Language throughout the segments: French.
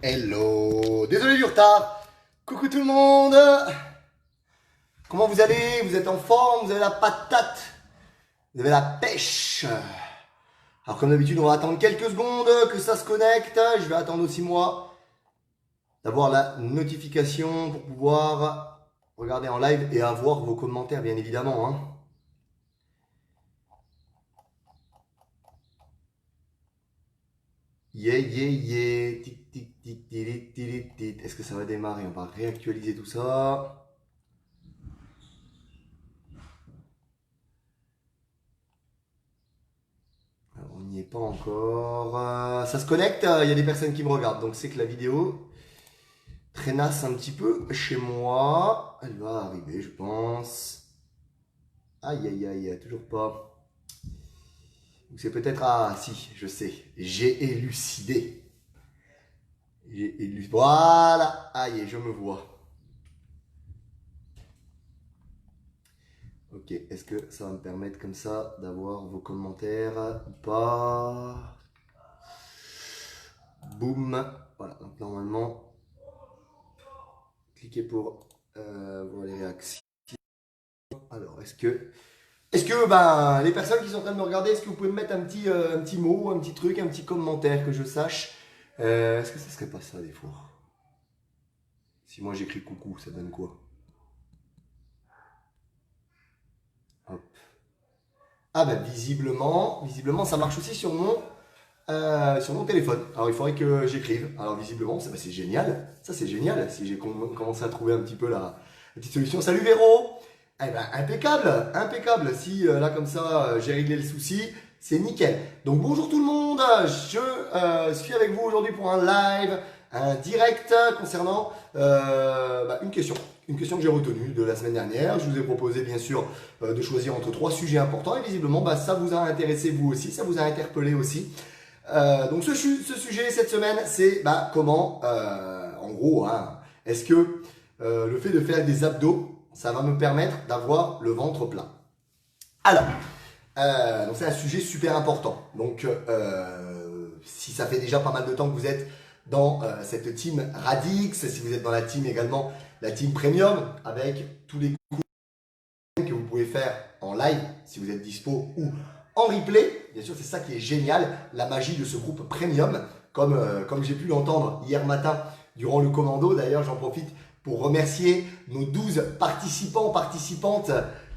Hello, désolé du retard. Coucou tout le monde. Comment vous allez? Vous êtes en forme? Vous avez la patate? Vous avez la pêche? Alors comme d'habitude, on va attendre quelques secondes que ça se connecte. Je vais attendre aussi moi d'avoir la notification pour pouvoir regarder en live et avoir vos commentaires bien évidemment, hein. Yeah, yeah, yeah. Tic, tic, tic, tic, tic, tic. Est-ce que ça va démarrer? On va réactualiser tout ça. Alors, on n'y est pas encore. Ça se connecte. Il y a des personnes qui me regardent. Donc c'est que la vidéo traînasse un petit peu chez moi. Elle va arriver, je pense. Aïe, aïe, aïe, toujours pas. Donc c'est peut-être... Ah, si, je sais. J'ai élucidé. Voilà. Aïe, je me vois. Ok, est-ce que ça va me permettre comme ça d'avoir vos commentaires ou pas? Boum. Voilà, donc normalement, cliquez pour voir les réactions. Alors, est-ce que ben, les personnes qui sont en train de me regarder, est-ce que vous pouvez me mettre un petit mot, un petit truc, un petit commentaire que je sache? Est-ce que ça serait pas ça des fois? Si moi j'écris coucou, ça donne quoi? Hop. Ah ben visiblement ça marche aussi sur mon téléphone. Alors il faudrait que j'écrive. Alors visiblement, c'est génial. Ça c'est génial. Si j'ai commencé à trouver un petit peu la petite solution. Salut Véro. Eh ben impeccable, impeccable. Si là comme ça j'ai réglé le souci, c'est nickel. Donc bonjour tout le monde. Je suis avec vous aujourd'hui pour un live, un direct concernant une question. Une question que j'ai retenue de la semaine dernière. Je vous ai proposé bien sûr de choisir entre trois sujets importants et visiblement ça vous a intéressé vous aussi, ça vous a interpellé aussi. Donc ce sujet cette semaine, c'est comment, en gros, hein, est-ce que le fait de faire des abdos, ça va me permettre d'avoir le ventre plein. Alors, donc c'est un sujet super important. Donc si ça fait déjà pas mal de temps que vous êtes dans cette team Radix, si vous êtes dans la team également, la team Premium, avec tous les cours que vous pouvez faire en live, si vous êtes dispo, ou en replay. Bien sûr, c'est ça qui est génial, la magie de ce groupe Premium, comme j'ai pu l'entendre hier matin durant le commando. D'ailleurs, j'en profite pour remercier nos 12 participantes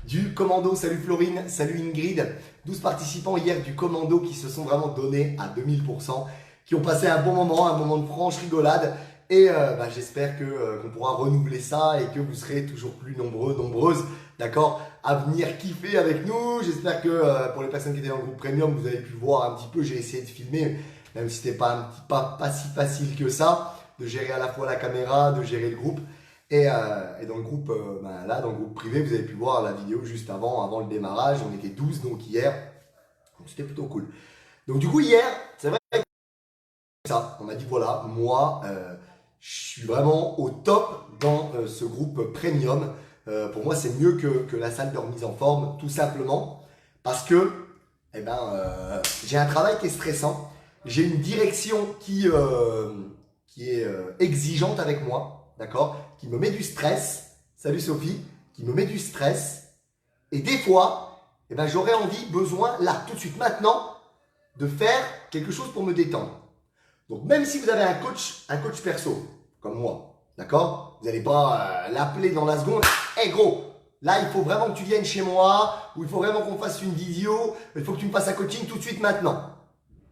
du commando. Salut Florine, salut Ingrid. 12 participants hier du commando qui se sont vraiment donnés à 2000%, qui ont passé un bon moment, un moment de franche rigolade. Et j'espère qu'on pourra renouveler ça et que vous serez toujours plus nombreuses, d'accord, à venir kiffer avec nous. J'espère que pour les personnes qui étaient dans le groupe Premium, vous avez pu voir un petit peu. J'ai essayé de filmer, même si c'était pas si facile que ça, de gérer à la fois la caméra, de gérer le groupe. Et dans le groupe, là, dans le groupe privé, vous avez pu voir la vidéo juste avant le démarrage. On était 12 donc hier, donc c'était plutôt cool. Donc du coup hier, c'est vrai que ça, on m'a dit voilà, moi, je suis vraiment au top dans ce groupe Premium. Pour moi, c'est mieux que la salle de remise en forme, tout simplement parce que j'ai un travail qui est stressant. J'ai une direction qui est exigeante avec moi, d'accord, qui me met du stress. Salut Sophie, qui me met du stress. Et des fois, j'aurais envie, besoin, là, tout de suite, maintenant, de faire quelque chose pour me détendre. Donc même si vous avez un coach perso, comme moi, d'accord, vous n'allez pas l'appeler dans la seconde. Hé gros, là il faut vraiment que tu viennes chez moi, ou il faut vraiment qu'on fasse une vidéo, il faut que tu me fasses un coaching tout de suite maintenant.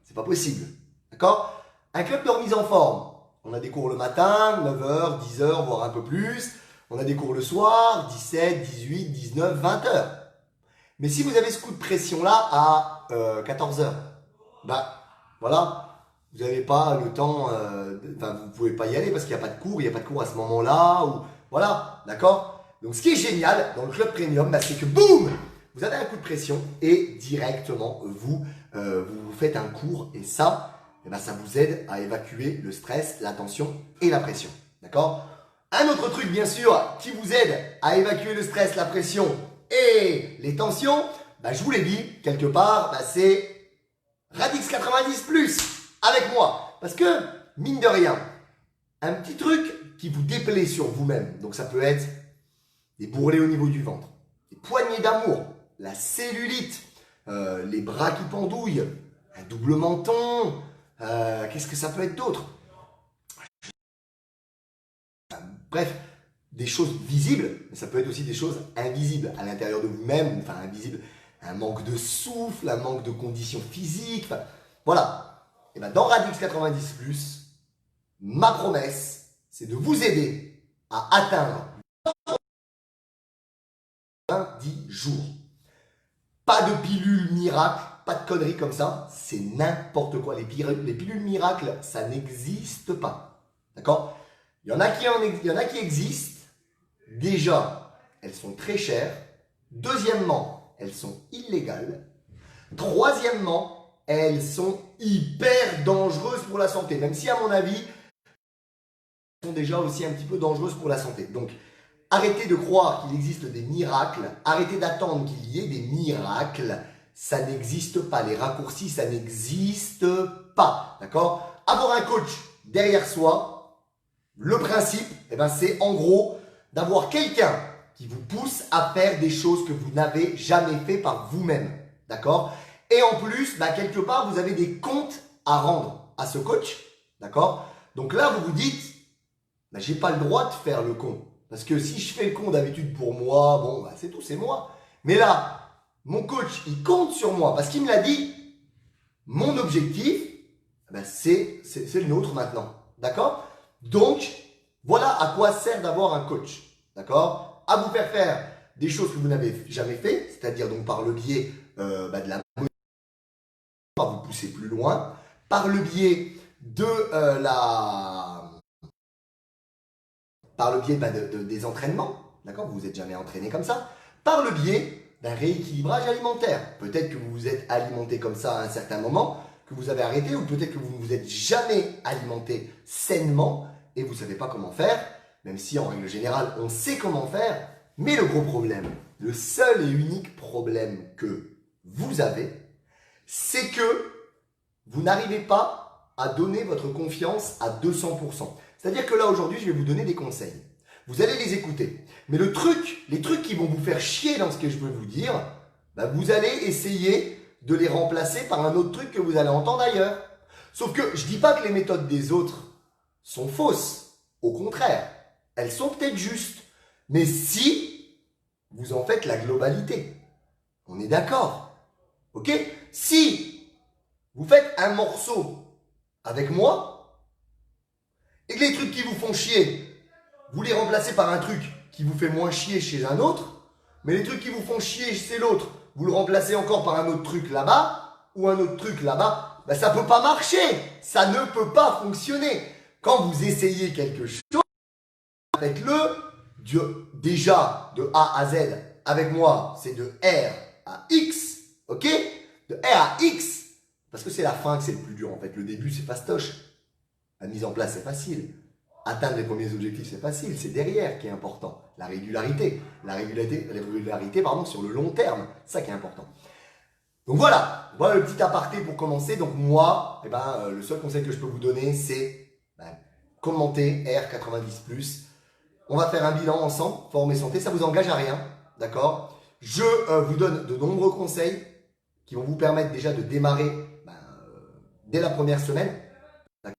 C'est pas possible, d'accord? Un club de remise en forme, on a des cours le matin, 9h, 10h, voire un peu plus. On a des cours le soir, 17, 18, 19, 20h. Mais si vous avez ce coup de pression là à 14h, voilà, vous n'avez pas le temps, vous ne pouvez pas y aller parce qu'il n'y a pas de cours, il n'y a pas de cours à ce moment-là, ou voilà, d'accord? Donc ce qui est génial dans le club premium, c'est que boum, vous avez un coup de pression et directement vous faites un cours et ça vous aide à évacuer le stress, la tension et la pression, d'accord? Un autre truc bien sûr qui vous aide à évacuer le stress, la pression et les tensions, je vous l'ai dit quelque part, c'est Radix 90 Plus avec moi. Parce que, mine de rien, un petit truc qui vous déplaît sur vous-même. Donc ça peut être des bourrelets au niveau du ventre, des poignées d'amour, la cellulite, les bras qui pendouillent, un double menton, qu'est-ce que ça peut être d'autre? Bref, des choses visibles, mais ça peut être aussi des choses invisibles à l'intérieur de vous-même, enfin invisibles, un manque de souffle, un manque de conditions physiques, enfin, voilà. Et bien dans Radix 90+, ma promesse, c'est de vous aider à atteindre 10 jours. Pas de pilule miracle, pas de conneries comme ça, c'est n'importe quoi. Les pilules miracles, ça n'existe pas. D'accord? Il y en a qui existent. Déjà, elles sont très chères. Deuxièmement, elles sont illégales. Troisièmement, elles sont hyper dangereuses pour la santé. Même si, à mon avis, elles sont déjà aussi un petit peu dangereuses pour la santé. Donc, arrêtez de croire qu'il existe des miracles. Arrêtez d'attendre qu'il y ait des miracles. Ça n'existe pas. Les raccourcis, ça n'existe pas. D'accord? Avoir un coach derrière soi, le principe, c'est en gros d'avoir quelqu'un qui vous pousse à faire des choses que vous n'avez jamais fait par vous-même. D'accord? Et en plus, quelque part, vous avez des comptes à rendre à ce coach. D'accord? Donc là, vous vous dites, j'ai pas le droit de faire le con. Parce que si je fais le con d'habitude pour moi, bon, c'est tout, c'est moi. Mais là, mon coach, il compte sur moi parce qu'il me l'a dit. Mon objectif, c'est le nôtre maintenant. D'accord? Donc, voilà à quoi sert d'avoir un coach. D'accord? À vous faire des choses que vous n'avez jamais fait, c'est-à-dire donc par le biais de la à vous pousser plus loin, par le biais de des entraînements, d'accord? Vous vous êtes jamais entraîné comme ça, par le biais d'un rééquilibrage alimentaire. Peut-être que vous vous êtes alimenté comme ça à un certain moment, que vous avez arrêté, ou peut-être que vous ne vous êtes jamais alimenté sainement et vous ne savez pas comment faire, même si en règle générale on sait comment faire, mais le gros problème, le seul et unique problème que vous avez, c'est que vous n'arrivez pas à donner votre confiance à 200%. C'est-à-dire que là aujourd'hui, je vais vous donner des conseils. Vous allez les écouter. Mais les trucs qui vont vous faire chier dans ce que je veux vous dire, vous allez essayer de les remplacer par un autre truc que vous allez entendre ailleurs. Sauf que je ne dis pas que les méthodes des autres sont fausses. Au contraire, elles sont peut-être justes. Mais si vous en faites la globalité, on est d'accord. Ok? Si vous faites un morceau avec moi et que les trucs qui vous font chier, vous les remplacez par un truc qui vous fait moins chier chez un autre, mais les trucs qui vous font chier chez l'autre, vous le remplacez encore par un autre truc là-bas ou un autre truc là-bas, ça ne peut pas marcher, ça ne peut pas fonctionner. Quand vous essayez quelque chose, faites-le déjà de A à Z. Avec moi, c'est de R à X, ok? De R à X. Parce que c'est la fin que c'est le plus dur en fait. Le début c'est fastoche. La mise en place c'est facile. Atteindre les premiers objectifs c'est facile. C'est derrière qui est important. La régularité. La régularité sur le long terme. C'est ça qui est important. Donc voilà. Voilà le petit aparté pour commencer. Donc moi, le seul conseil que je peux vous donner c'est commenter R90+. On va faire un bilan ensemble. Forme et santé. Ça vous engage à rien. D'accord? Je vous donne de nombreux conseils qui vont vous permettre déjà de démarrer dès la première semaine. De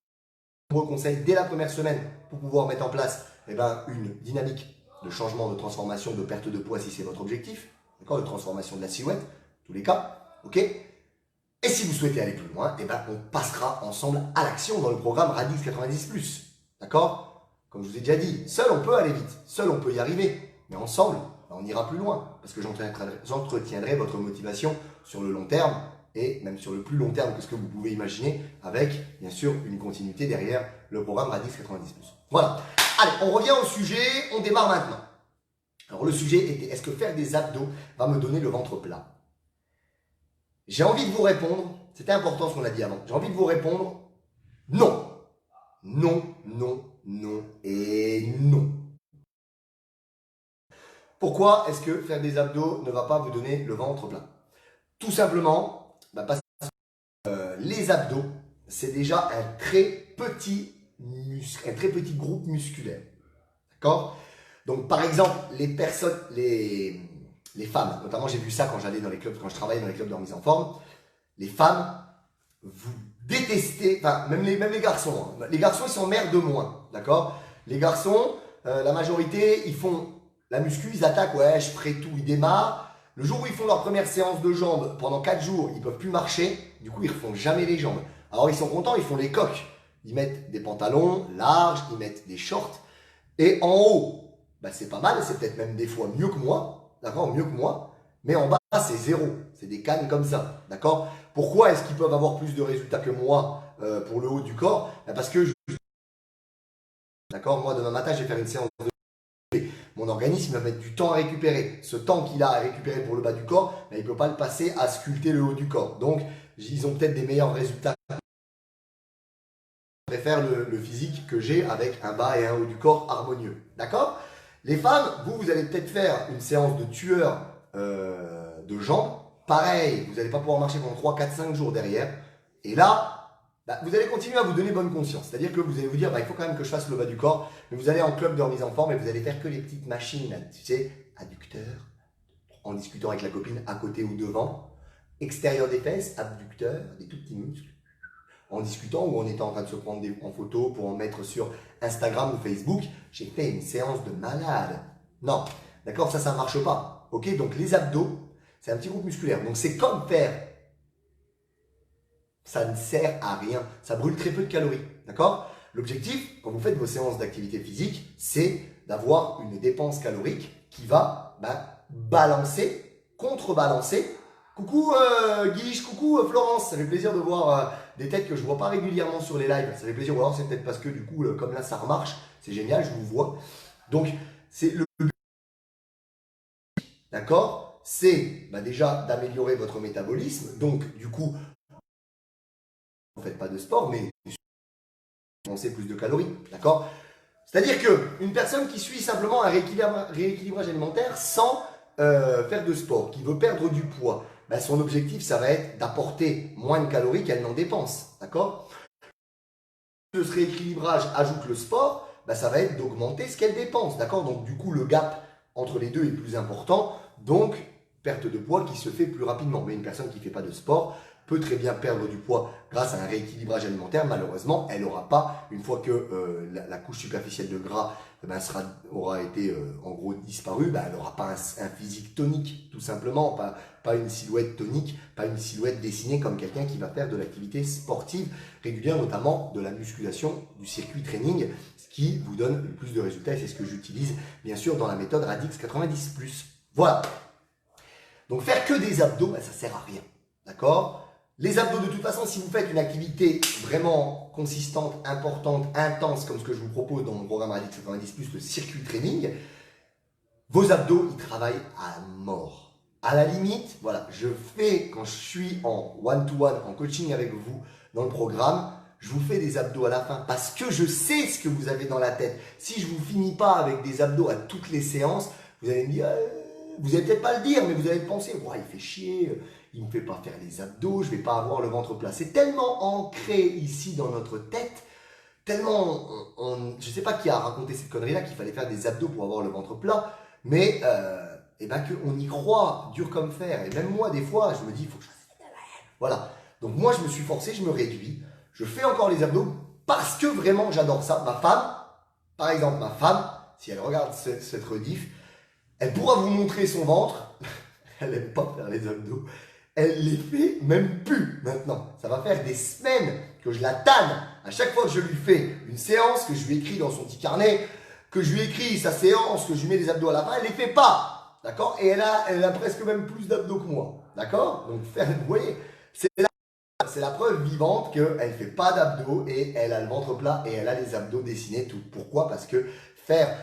nombreux conseils dès la première semaine pour pouvoir mettre en place une dynamique de changement, de transformation, de perte de poids si c'est votre objectif. D'accord? De transformation de la silhouette, tous les cas. Ok? Et si vous souhaitez aller plus loin, on passera ensemble à l'action dans le programme Radix 90+. D'accord? Comme je vous ai déjà dit, seul on peut aller vite, seul on peut y arriver, mais ensemble, on ira plus loin parce que j'entretiendrai votre motivation sur le long terme et même sur le plus long terme que ce que vous pouvez imaginer avec, bien sûr, une continuité derrière le programme Radix 90+. Voilà. Allez, on revient au sujet, on démarre maintenant. Alors le sujet était, est-ce que faire des abdos va me donner le ventre plat? J'ai envie de vous répondre, c'était important ce qu'on a dit avant, j'ai envie de vous répondre, non. Non, non, non et non. Pourquoi est-ce que faire des abdos ne va pas vous donner le ventre plat? Tout simplement, parce que les abdos, c'est déjà un très petit un très petit groupe musculaire. D'accord? Donc, par exemple, les personnes, les femmes, notamment j'ai vu ça quand j'allais dans les clubs, quand je travaillais dans les clubs de remise en forme, les femmes, vous détestez, enfin, même les garçons, hein. Les garçons, ils s'emmerdent de moins, d'accord? Les garçons, la majorité, ils font la muscu, ils attaquent, ouais, je ferai tout, ils démarrent. Le jour où ils font leur première séance de jambes, pendant 4 jours, ils ne peuvent plus marcher, du coup, ils ne refont jamais les jambes. Alors, ils sont contents, ils font les coques. Ils mettent des pantalons larges, ils mettent des shorts, et en haut, bah, c'est pas mal, c'est peut-être même des fois mieux que moi, d'accord, mieux que moi, mais en bas, c'est zéro, c'est des cannes comme ça, d'accord? Pourquoi est-ce qu'ils peuvent avoir plus de résultats que moi pour le haut du corps? Bah, parce que, d'accord, moi demain matin, je vais faire une séance de... Mon organisme va mettre du temps à récupérer. Ce temps qu'il a à récupérer pour le bas du corps, bah, il ne peut pas le passer à sculpter le haut du corps. Donc, ils ont peut-être des meilleurs résultats. Je préfère le physique que j'ai avec un bas et un haut du corps harmonieux. D'accord? Les femmes, vous allez peut-être faire une séance de tueur de jambes. Pareil, vous n'allez pas pouvoir marcher pendant 3, 4, 5 jours derrière. Et là, bah, vous allez continuer à vous donner bonne conscience. C'est-à-dire que vous allez vous dire, bah, il faut quand même que je fasse le bas du corps. Mais vous allez en club de remise en forme et vous allez faire que les petites machines, là, tu sais, adducteurs, en discutant avec la copine à côté ou devant. Extérieur des fesses, abducteurs, des tout petits muscles. En discutant ou en étant en train de se prendre en photo pour en mettre sur Instagram ou Facebook, j'ai fait une séance de malade. Non, d'accord, ça ne marche pas. Ok, donc les abdos, c'est un petit groupe musculaire. Donc c'est comme faire. Ça ne sert à rien. Ça brûle très peu de calories. D'accord? L'objectif, quand vous faites vos séances d'activité physique, c'est d'avoir une dépense calorique qui va balancer, contrebalancer. Coucou Guiche, coucou Florence, ça fait plaisir de voir des têtes que je ne vois pas régulièrement sur les lives. Ça fait plaisir, ou alors c'est peut-être parce que du coup, comme là ça remarche, c'est génial, je vous vois. Donc, c'est le but, d'accord? C'est déjà d'améliorer votre métabolisme. Donc, du coup, vous ne faites pas de sport, mais dépenser plus de calories, d'accord? C'est-à-dire qu'une personne qui suit simplement un rééquilibrage alimentaire sans faire de sport, qui veut perdre du poids, ben son objectif, ça va être d'apporter moins de calories qu'elle n'en dépense. D'accord? Si ce rééquilibrage ajoute le sport, ben ça va être d'augmenter ce qu'elle dépense. D'accord? Donc du coup, le gap entre les deux est plus important. Donc, perte de poids qui se fait plus rapidement. Mais une personne qui ne fait pas de sport peut très bien perdre du poids grâce à un rééquilibrage alimentaire. Malheureusement, elle n'aura pas, une fois que la couche superficielle de gras aura été en gros disparue, elle n'aura pas un physique tonique, tout simplement. Pas une silhouette tonique, pas une silhouette dessinée comme quelqu'un qui va faire de l'activité sportive régulière, notamment de la musculation, du circuit training, ce qui vous donne le plus de résultats. Et c'est ce que j'utilise, bien sûr, dans la méthode Radix 90+. Voilà. Donc faire que des abdos, ça sert à rien. D'accord? Les abdos, de toute façon, si vous faites une activité vraiment consistante, importante, intense, comme ce que je vous propose dans mon programme Radix 90+, le circuit training, vos abdos, ils travaillent à mort. À la limite, voilà, je fais, quand je suis en one-to-one, en coaching avec vous, dans le programme, je vous fais des abdos à la fin parce que je sais ce que vous avez dans la tête. Si je ne vous finis pas avec des abdos à toutes les séances, vous allez me dire... vous n'allez peut-être pas le dire, mais vous allez penser, ouais, il fait chier, il ne me fait pas faire les abdos, je ne vais pas avoir le ventre plat. C'est tellement ancré ici dans notre tête, tellement, je ne sais pas qui a raconté cette connerie-là, qu'il fallait faire des abdos pour avoir le ventre plat, mais qu'on y croit, dur comme fer. Et même moi, des fois, je me dis, il faut que je fasse... Voilà. Donc moi, je me suis forcé, je me réduis, je fais encore les abdos parce que vraiment, j'adore ça. Ma femme, par exemple, ma femme, si elle regarde cette rediff, elle pourra vous montrer son ventre. Elle n'aime pas faire les abdos. Elle les fait même plus maintenant. Ça va faire des semaines que je la tanne. À chaque fois que je lui fais une séance, que je lui écris dans son petit carnet, que je lui écris sa séance, que je lui mets les abdos à la fin, elle ne les fait pas. D'accord? Et elle a presque même plus d'abdos que moi. D'accord? Donc, vous voyez, c'est la preuve vivante qu'elle ne fait pas d'abdos et elle a le ventre plat et elle a les abdos dessinés. Tout. Pourquoi? Parce que faire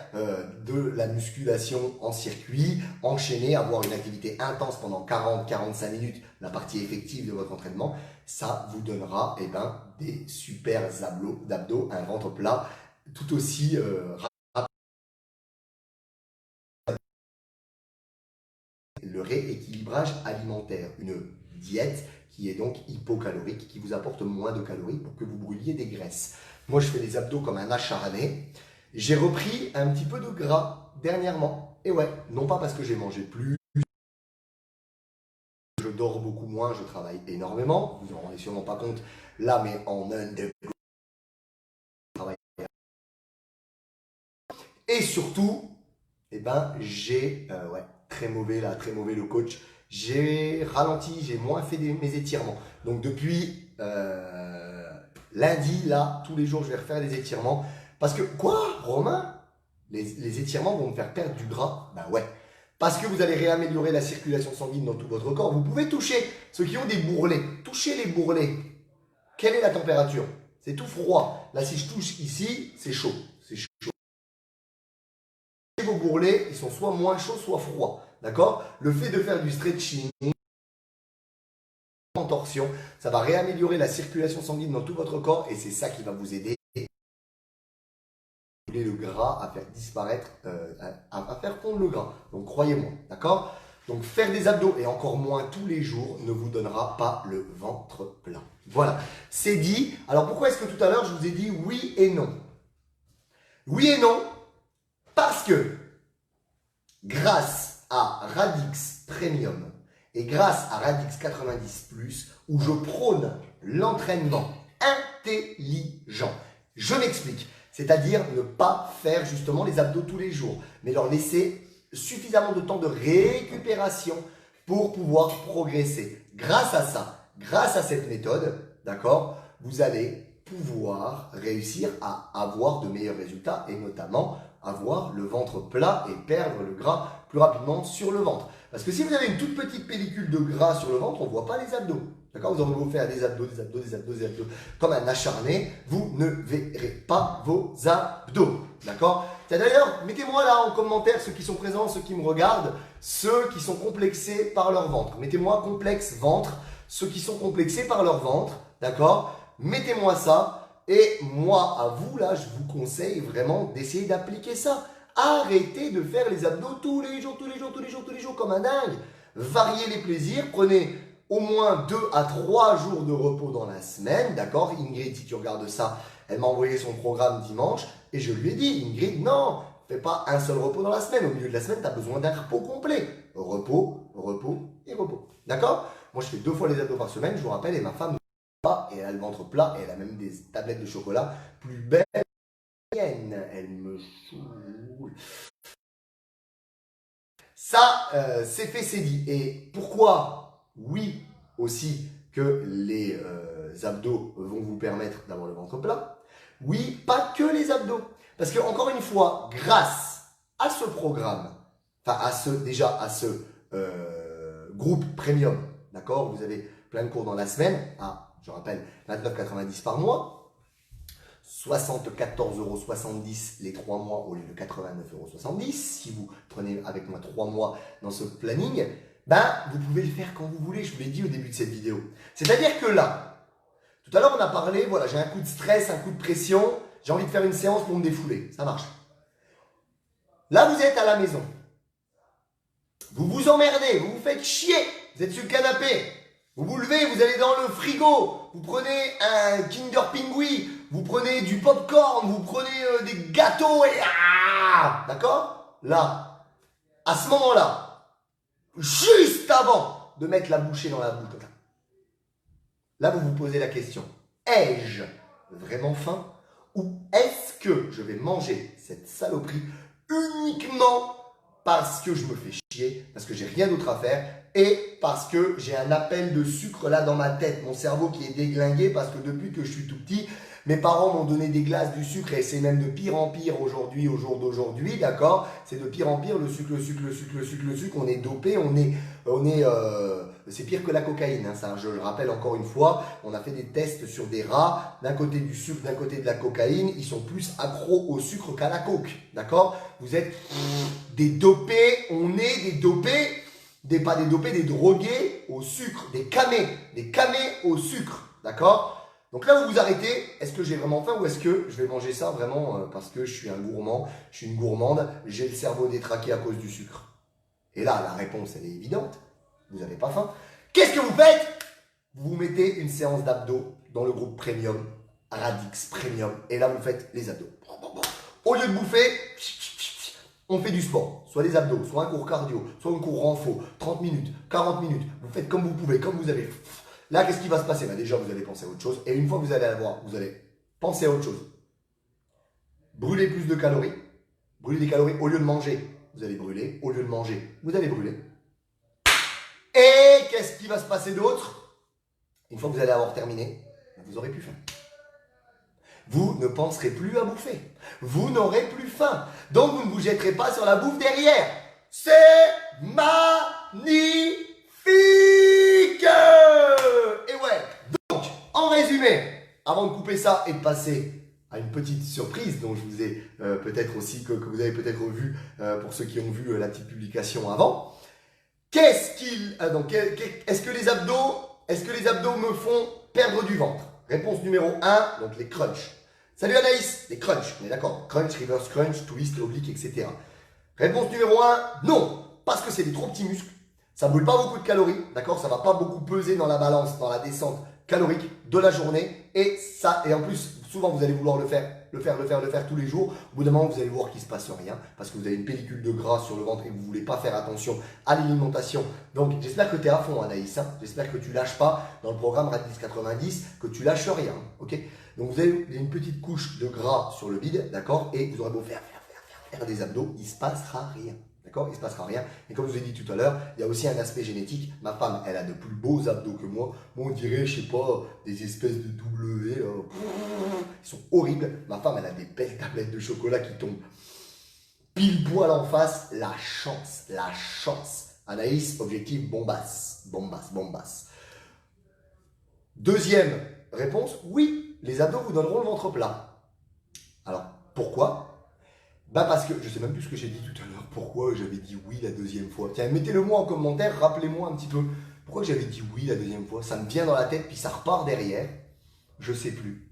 de la musculation en circuit, enchaîner, avoir une activité intense pendant 40-45 minutes, la partie effective de votre entraînement, ça vous donnera des super d'abdos, un ventre plat tout aussi le rééquilibrage alimentaire, une diète qui est donc hypocalorique, qui vous apporte moins de calories pour que vous brûliez des graisses. Moi, je fais des abdos comme un acharné. J'ai repris un petit peu de gras dernièrement. Et ouais, non pas parce que j'ai mangé plus, je dors beaucoup moins, je travaille énormément. Vous en rendez sûrement pas compte là, mais en un de travail. Et surtout, eh ben, j'ai, très mauvais là, très mauvais le coach. J'ai ralenti, j'ai moins fait mes étirements. Donc depuis lundi, là, tous les jours, je vais refaire des étirements. Parce que, quoi, Romain? Les étirements vont me faire perdre du gras? Ben ouais. Parce que vous allez réaméliorer la circulation sanguine dans tout votre corps. Vous pouvez toucher ceux qui ont des bourrelets. Touchez les bourrelets. Quelle est la température? C'est tout froid. Là, si je touche ici, c'est chaud. C'est chaud. Vos bourrelets, ils sont soit moins chauds, soit froids. D'accord? Le fait de faire du stretching, en torsion, ça va réaméliorer la circulation sanguine dans tout votre corps et c'est ça qui va vous aider le gras à faire disparaître, à faire fondre le gras. Donc croyez-moi, d'accord? Donc faire des abdos et encore moins tous les jours ne vous donnera pas le ventre plein. Voilà, c'est dit. Alors pourquoi est-ce que tout à l'heure je vous ai dit oui et non? Oui et non, parce que grâce à Radix Premium et grâce à Radix 90+, où je prône l'entraînement intelligent, je m'explique. C'est-à-dire ne pas faire justement les abdos tous les jours, mais leur laisser suffisamment de temps de récupération pour pouvoir progresser. Grâce à ça, grâce à cette méthode, d'accord, vous allez pouvoir réussir à avoir de meilleurs résultats et notamment avoir le ventre plat et perdre le gras plus rapidement sur le ventre. Parce que si vous avez une toute petite pellicule de gras sur le ventre, on ne voit pas les abdos. D'accord? Vous aurez beau faire des abdos, des abdos, des abdos, des abdos, comme un acharné, vous ne verrez pas vos abdos. D'accord? D'ailleurs, mettez-moi là en commentaire ceux qui sont présents, ceux qui me regardent, ceux qui sont complexés par leur ventre. Mettez-moi complexe ventre, ceux qui sont complexés par leur ventre. D'accord? Mettez-moi ça. Et moi, à vous, là, je vous conseille vraiment d'essayer d'appliquer ça. Arrêtez de faire les abdos tous les jours, tous les jours, tous les jours, tous les jours, comme un dingue. Variez les plaisirs, prenez au moins 2 à 3 jours de repos dans la semaine, d'accord? Ingrid, si tu regardes ça, elle m'a envoyé son programme dimanche et je lui ai dit, Ingrid, non, fais pas un seul repos dans la semaine. Au milieu de la semaine, tu as besoin d'un repos complet. Repos, repos et repos. D'accord? Moi, je fais 2 fois les abdos par semaine, je vous rappelle, et ma femme et elle a le ventre plat et elle a même des tablettes de chocolat plus belles que la mienne. Elle me saoule. Ça, c'est fait, c'est dit. Et pourquoi, oui, aussi, que les abdos vont vous permettre d'avoir le ventre plat? Oui, pas que les abdos. Parce que, encore une fois, grâce à ce programme, enfin, déjà à ce groupe premium, d'accord? Vous avez plein de cours dans la semaine, je rappelle, 29,90 par mois, 74,70 € les 3 mois au lieu de 89,70 € si vous prenez avec moi 3 mois dans ce planning, vous pouvez le faire quand vous voulez, je vous l'ai dit au début de cette vidéo. C'est-à-dire que là, tout à l'heure on a parlé, voilà, j'ai un coup de stress, un coup de pression, j'ai envie de faire une séance pour me défouler, ça marche. Là vous êtes à la maison, vous vous emmerdez, vous vous faites chier, vous êtes sur le canapé, vous vous levez, vous allez dans le frigo, vous prenez un Kinder Pingui, vous prenez du popcorn, vous prenez des gâteaux et d'accord? Là, à ce moment-là, juste avant de mettre la bouchée dans la bouche, là vous vous posez la question, ai-je vraiment faim ou est-ce que je vais manger cette saloperie uniquement parce que je me fais chier, parce que j'ai rien d'autre à faire et parce que j'ai un appel de sucre là dans ma tête, mon cerveau qui est déglingué parce que depuis que je suis tout petit, mes parents m'ont donné des glaces, du sucre et c'est même de pire en pire aujourd'hui, au jour d'aujourd'hui, d'accord? C'est de pire en pire, le sucre, le sucre, le sucre, le sucre, le sucre, on est dopé, c'est pire que la cocaïne, hein, ça, je le rappelle encore une fois, on a fait des tests sur des rats, d'un côté du sucre, d'un côté de la cocaïne, ils sont plus accros au sucre qu'à la coke, d'accord? Vous êtes des dopés, on est des dopés, pas des dopés, des drogués au sucre, des camés au sucre, d'accord? Donc là, vous vous arrêtez, est-ce que j'ai vraiment faim ou est-ce que je vais manger ça vraiment parce que je suis un gourmand, je suis une gourmande, j'ai le cerveau détraqué à cause du sucre? Et là, la réponse, elle est évidente, vous n'avez pas faim. Qu'est-ce que vous faites? vous mettez une séance d'abdos dans le groupe Premium, Radix Premium, et là vous faites les abdos. Au lieu de bouffer, on fait du sport, soit les abdos, soit un cours cardio, soit un cours renfo, 30 minutes, 40 minutes, vous faites comme vous pouvez, comme vous avez. Là, qu'est-ce qui va se passer? Déjà, vous allez penser à autre chose, et une fois que vous allez avoir, vous allez penser à autre chose. Brûler plus de calories, brûler des calories au lieu de manger, vous allez brûler, au lieu de manger, vous allez brûler. Et qu'est-ce qui va se passer d'autre? Une fois que vous allez avoir terminé, vous aurez plus faim. Vous ne penserez plus à bouffer. Vous n'aurez plus faim. Donc vous ne vous jetterez pas sur la bouffe derrière. C'est magnifique! Et ouais. Donc, en résumé, avant de couper ça et de passer à une petite surprise dont je vous ai peut-être aussi, que vous avez peut-être vu pour ceux qui ont vu la petite publication avant. Est-ce que les abdos me font perdre du ventre? Réponse numéro 1, donc les crunchs. Salut Anaïs, les crunchs, on est d'accord? Crunch, reverse crunch, twist, oblique, etc. Réponse numéro 1, non, parce que c'est des trop petits muscles. Ça ne brûle pas beaucoup de calories, d'accord? Ça ne va pas beaucoup peser dans la balance, dans la descente calorique de la journée. Et en plus, souvent vous allez vouloir le faire tous les jours. Au bout d'un moment, vous allez voir qu'il ne se passe rien parce que vous avez une pellicule de gras sur le ventre et que vous ne voulez pas faire attention à l'alimentation. Donc, j'espère que tu es à fond, Anaïs. Hein. J'espère que tu ne lâches pas dans le programme Radix 90, que tu lâches rien. Ok? Donc, vous avez une petite couche de gras sur le bide, d'accord? Et vous aurez beau faire des abdos, il ne se passera rien. D'accord? Il ne se passera rien. Et comme je vous ai dit tout à l'heure, il y a aussi un aspect génétique. Ma femme, elle a de plus beaux abdos que moi. Moi, on dirait, je sais pas, des espèces de W. Ils sont horribles. Ma femme, elle a des belles tablettes de chocolat qui tombent pile poil en face. La chance, la chance. Anaïs, objectif bombasse. Bombasse. Deuxième réponse, oui, les abdos vous donneront le ventre plat. Alors, pourquoi? Parce que je sais même plus ce que j'ai dit tout à l'heure. Pourquoi j'avais dit oui la deuxième fois? Tiens, mettez-le moi en commentaire, rappelez-moi un petit peu. Pourquoi j'avais dit oui la deuxième fois? Ça me vient dans la tête, puis ça repart derrière. Je sais plus.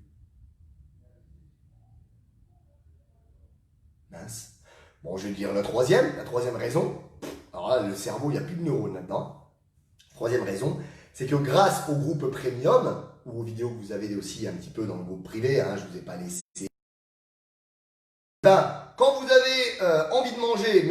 Mince. Bon, je vais dire la troisième raison. Alors là, le cerveau, il n'y a plus de neurones là-dedans. Troisième raison, c'est que grâce au groupe Premium, ou aux vidéos que vous avez aussi un petit peu dans le groupe privé, je ne vous ai pas laissé. Quand vous avez envie de manger,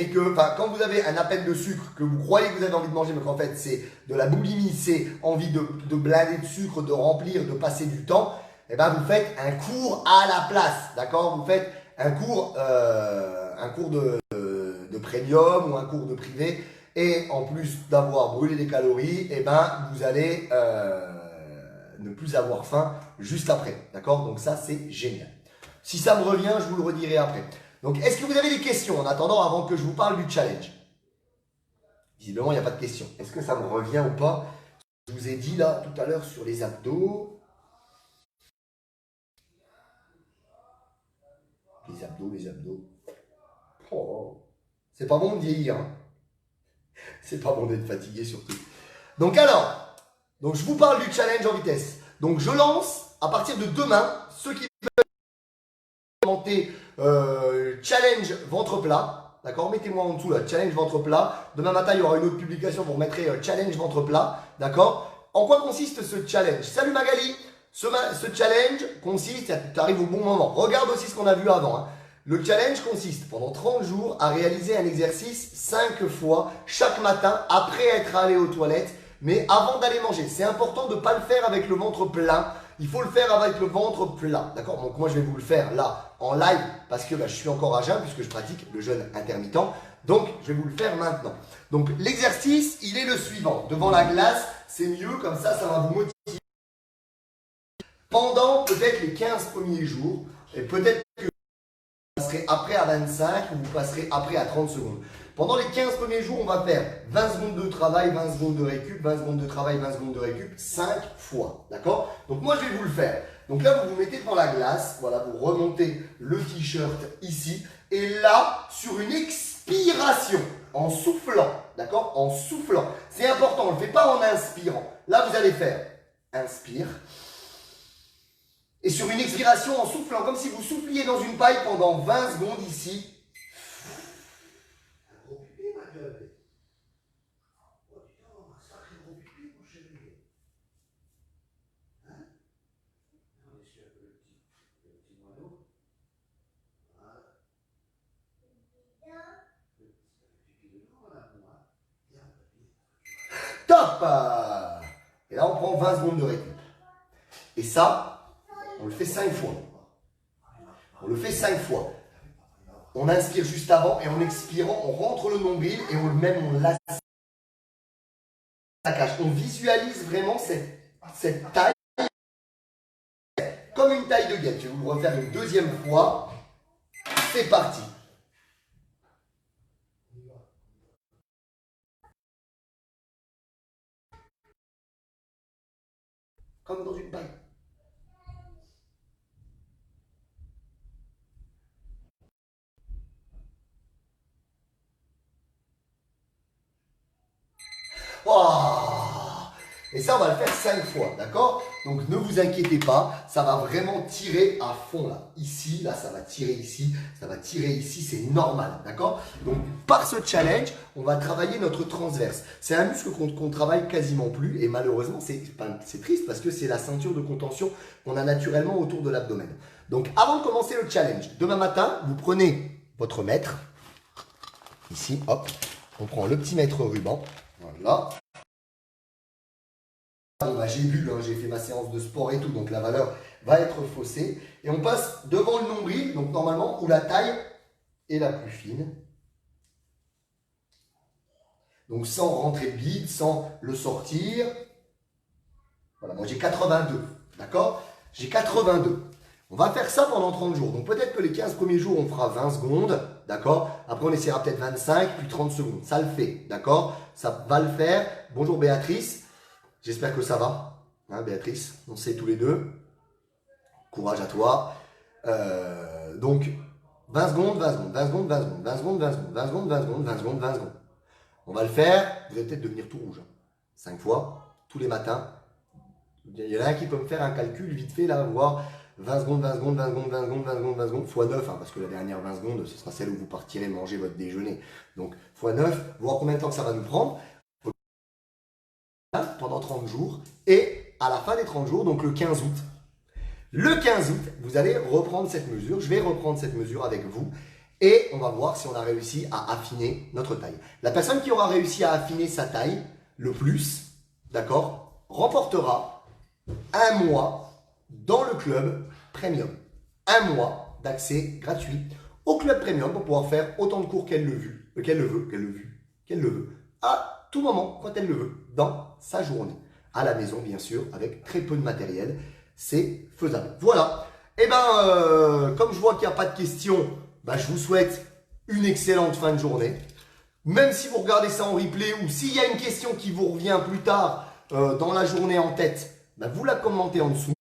quand vous avez un appel de sucre, que vous croyez que vous avez envie de manger, mais qu'en fait c'est de la boulimie, c'est envie de blinder de sucre, de remplir, de passer du temps, vous faites un cours à la place, d'accord? Vous faites un cours de premium ou un cours de privé, et en plus d'avoir brûlé des calories, vous allez ne plus avoir faim juste après, d'accord? Donc ça c'est génial. Si ça me revient, je vous le redirai après. Donc, est-ce que vous avez des questions en attendant avant que je vous parle du challenge? Visiblement, il n'y a pas de questions. Est-ce que ça me revient ou pas? Je vous ai dit là tout à l'heure sur les abdos. Les abdos. Oh, c'est pas bon de vieillir. Hein. C'est pas bon d'être fatigué surtout. Donc je vous parle du challenge en vitesse. Donc je lance à partir de demain ceux qui challenge ventre plat, d'accord? Mettez-moi en dessous là, challenge ventre plat. Demain matin, il y aura une autre publication, vous mettrez challenge ventre plat, d'accord? En quoi consiste ce challenge? Salut Magali! Ce challenge consiste, tu arrives au bon moment. Regarde aussi ce qu'on a vu avant. Hein. Le challenge consiste pendant 30 jours à réaliser un exercice 5 fois chaque matin après être allé aux toilettes, mais avant d'aller manger. C'est important de ne pas le faire avec le ventre plein. Il faut le faire avec le ventre plat, d'accord? Donc moi je vais vous le faire là en live parce que je suis encore à jeun puisque je pratique le jeûne intermittent. Donc je vais vous le faire maintenant. Donc l'exercice, il est le suivant. Devant la glace, c'est mieux, comme ça va vous motiver. Pendant peut-être les 15 premiers jours, et peut-être que vous passerez après à 25 ou vous passerez après à 30 secondes. Pendant les 15 premiers jours, on va faire 20 secondes de travail, 20 secondes de récup, 20 secondes de travail, 20 secondes de récup, 5 fois. D'accord? Donc moi, je vais vous le faire. Donc là, vous vous mettez devant la glace. Voilà, vous remontez le t-shirt ici. Et là, sur une expiration, en soufflant. D'accord? En soufflant. C'est important, on ne le fait pas en inspirant. Là, vous allez faire inspire. Et sur une expiration, en soufflant, comme si vous souffliez dans une paille pendant 20 secondes ici. hop. Et là, on prend 20 secondes de récup. Et ça, on le fait 5 fois. On le fait 5 fois. On inspire juste avant et en expirant, on rentre le nombril et on le met, on laisse la cage. On visualise vraiment cette taille comme une taille de guêpe. Je vais vous le refaire une deuxième fois. C'est parti. Comme dans une paille. Oh, et ça, on va le faire 5 fois, d'accord? Donc, ne vous inquiétez pas, ça va vraiment tirer à fond, là. Ici, là, ça va tirer ici, ça va tirer ici, c'est normal, d'accord? Donc, par ce challenge, on va travailler notre transverse. C'est un muscle qu'on travaille quasiment plus, et malheureusement, c'est triste parce que c'est la ceinture de contention qu'on a naturellement autour de l'abdomen. Donc, avant de commencer le challenge, demain matin, vous prenez votre mètre, ici, hop, on prend le petit mètre ruban, voilà. Bon, bah, j'ai bu, hein, j'ai fait ma séance de sport et tout, donc la valeur va être faussée. Et on passe devant le nombril, donc normalement, où la taille est la plus fine. Donc sans rentrer le bide, sans le sortir. Voilà, moi j'ai 82, d'accord? J'ai 82. On va faire ça pendant 30 jours. Donc peut-être que les 15 premiers jours, on fera 20 secondes, d'accord? Après, on essaiera peut-être 25, puis 30 secondes. Ça le fait, d'accord? Ça va le faire. Bonjour Béatrice. J'espère que ça va, hein, Béatrice, on sait tous les deux. Courage à toi. Donc, 20 secondes, 20 secondes, 20 secondes, 20 secondes, 20 secondes, 20 secondes, 20 secondes, 20 secondes, 20 secondes, 20 secondes. On va le faire, vous allez peut-être devenir tout rouge. 5 fois, tous les matins. Il y en a un qui peut me faire un calcul vite fait, là, voir 20 secondes, 20 secondes, 20 secondes, 20 secondes, 20 secondes, 20 secondes, fois 9, hein, parce que la dernière 20 secondes, ce sera celle où vous partirez manger votre déjeuner. Donc, fois 9, voir combien de temps que ça va nous prendre. Pendant 30 jours et à la fin des 30 jours, donc le 15 août. Le 15 août, vous allez reprendre cette mesure, je vais reprendre cette mesure avec vous et on va voir si on a réussi à affiner notre taille. La personne qui aura réussi à affiner sa taille le plus, d'accord, remportera un mois dans le club premium. Un mois d'accès gratuit au club premium pour pouvoir faire autant de cours qu'elle le veut, à tout moment quand elle le veut, dans sa journée. À la maison, bien sûr, avec très peu de matériel. C'est faisable. Voilà. Et comme je vois qu'il n'y a pas de questions, je vous souhaite une excellente fin de journée. Même si vous regardez ça en replay ou s'il y a une question qui vous revient plus tard dans la journée en tête, vous la commentez en dessous.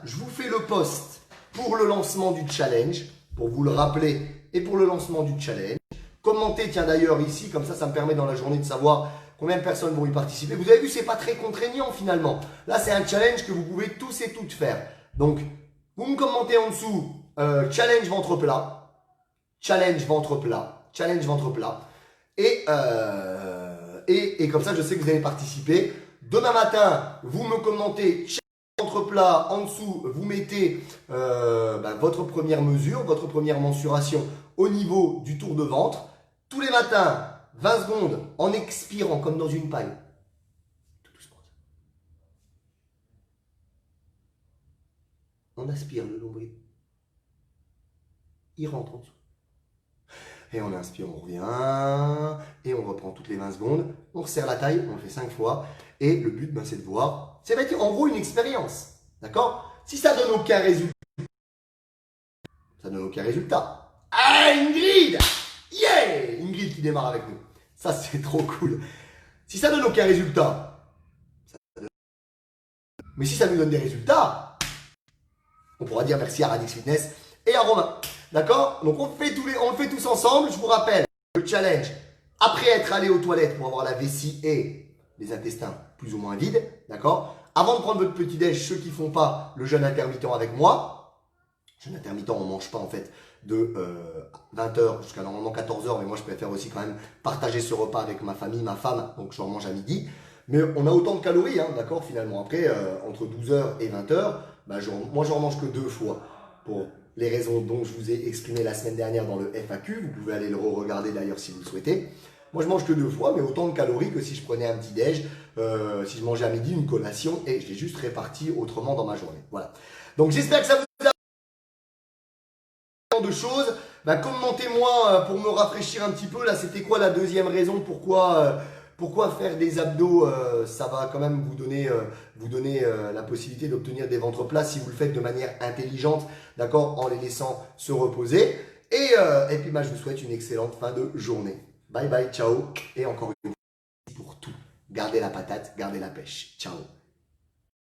Je vous fais le post pour le lancement du challenge, pour vous le rappeler, et pour le lancement du challenge. Commentez, tiens d'ailleurs ici, comme ça me permet dans la journée de savoir combien de personnes vont y participer. Vous avez vu, c'est pas très contraignant finalement. Là, c'est un challenge que vous pouvez tous et toutes faire. Donc, vous me commentez en dessous, challenge ventre plat, challenge ventre plat, challenge ventre plat. Et comme ça, je sais que vous allez participer. Demain matin, vous me commentez ventre plat, en dessous, vous mettez votre première mesure, votre première mensuration au niveau du tour de ventre. Tous les matins, 20 secondes en expirant comme dans une paille. Tout doucement. On aspire le nombril. Il rentre en dessous. Et on inspire, on revient. Et on reprend toutes les 20 secondes. On resserre la taille, on le fait 5 fois. Et le but, c'est de voir. Ça va être en gros une expérience. D'accord? Si ça donne aucun résultat, ça donne aucun résultat. Ah, Ingrid! Yeah! Ingrid qui démarre avec nous. Ça, c'est trop cool. Si ça donne aucun résultat, mais si ça nous donne des résultats, on pourra dire merci à Radix Fitness et à Romain. D'accord? Donc on le fait tous ensemble. Je vous rappelle le challenge. Après être allé aux toilettes pour avoir la vessie et les intestins plus ou moins vides. D'accord? Avant de prendre votre petit déj, ceux qui ne font pas le jeûne intermittent avec moi. Jeûne intermittent, on ne mange pas en fait de 20h jusqu'à normalement 14h, mais moi je préfère aussi quand même partager ce repas avec ma famille, ma femme, donc je mange à midi. Mais on a autant de calories, hein, d'accord, finalement. Après, entre 12h et 20h, moi j'en mange que 2 fois, pour les raisons dont je vous ai exprimé la semaine dernière dans le FAQ. Vous pouvez aller le re-regarder d'ailleurs si vous le souhaitez. Moi, je mange que 2 fois, mais autant de calories que si je prenais un petit déj, si je mangeais à midi une collation et je l'ai juste réparti autrement dans ma journée. Voilà. Donc, j'espère que ça vous a de choses. Bah, commentez-moi pour me rafraîchir un petit peu. Là, c'était quoi la deuxième raison pourquoi faire des abdos, ça va quand même vous donner la possibilité d'obtenir des ventres plats si vous le faites de manière intelligente, d'accord, en les laissant se reposer. Et puis, bah, je vous souhaite une excellente fin de journée. Bye bye, ciao. Et encore une fois, pour tout. Gardez la patate, gardez la pêche. Ciao.